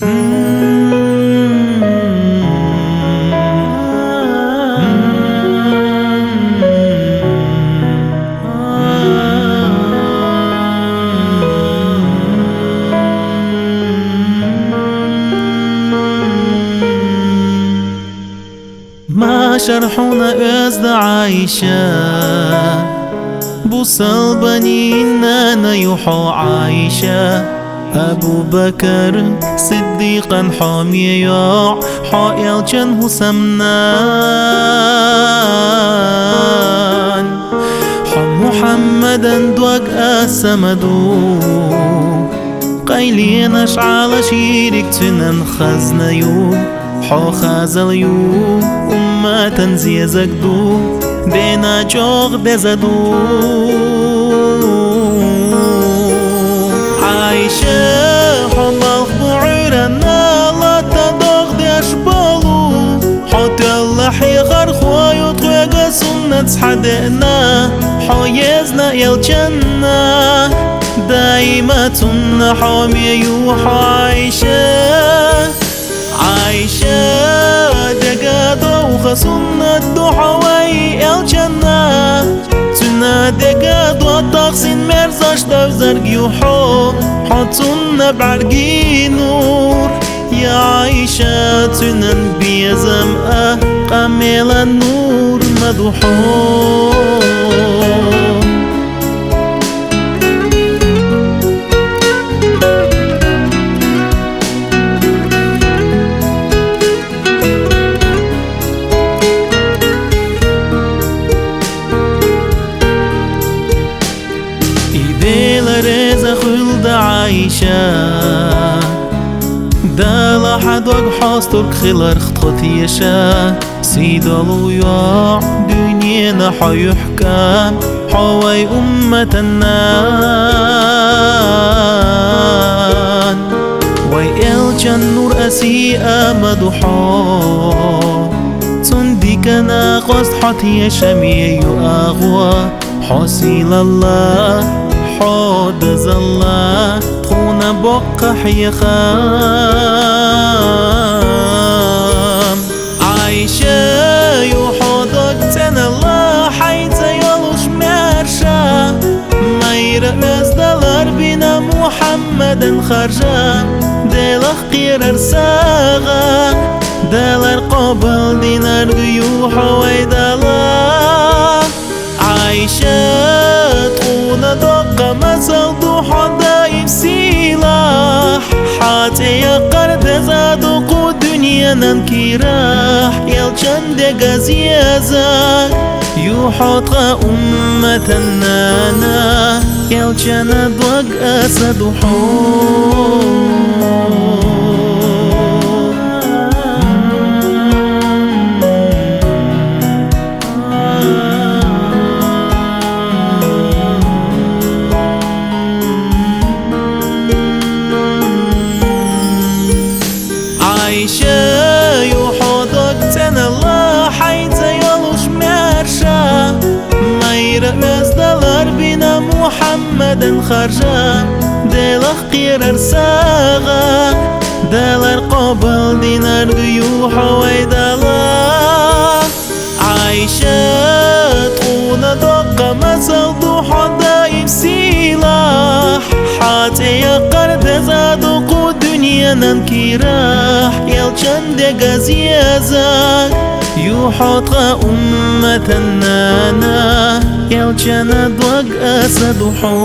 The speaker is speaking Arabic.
ما شرحنا أزد عايشة بوصل بنينا نيوحو عايشة أبو بكر صديقا حامية حائل جنه سمنان محمدا دوق أسمدو قيلين أشعال شيرك تنن خزنيو حو خازل يو أمة زيزك دو دينا جوغ دزدو عايشة حمالخ بعيرنا لا تدوغ ديشبالو حوت اللحي غرخوا يطوغ سنة حدنا حيزنا يالجنة دايمة حاميو عايشة دقادو خسنة دحوي الجنة تنا دقادو تقسين مرزاش دوزرق يوحو حطنا بعرقي نور يا عايشة تنن بيزم قميل النور مدحو رزا خلد عايشة دالا حدوق حاسترك خلر خطيشة سيدالو يا دنيانا حيحكم حوي أمة النان ويلجن نور أسيئة مدحو تندكنا قصد حطيشة ميو أغوى حسيل الله حود زلا تخونا بقى حيخام عايشة يحودك تنا الله حيث يلوش مرشا ما يرأس دلار بنا محمد خرجا دلخ قير ارساغا دلار قبل دينار قيوح ويدلا عايشة تخونا دقة مسل دوحا دايم سلاح حاتي قرد زادوق دنيا ننكراح يلجن دقا زيازا يوحط أمة النانا يلجن دوق أسدوحو عايشة يحودك تنا الله حيث يلوش مرشا ما يرأس دلار بنا محمد خرجا دلخ قير ارساغا دلار قبل دينار قيوح ويدلا عايشة تخونا دقة مسل دوحا دايم سلاح حاتي قرد زادوق دنيا ننكراح يلجن دقا زيازا يوحط أمة النانا يلجن دوق أسدحو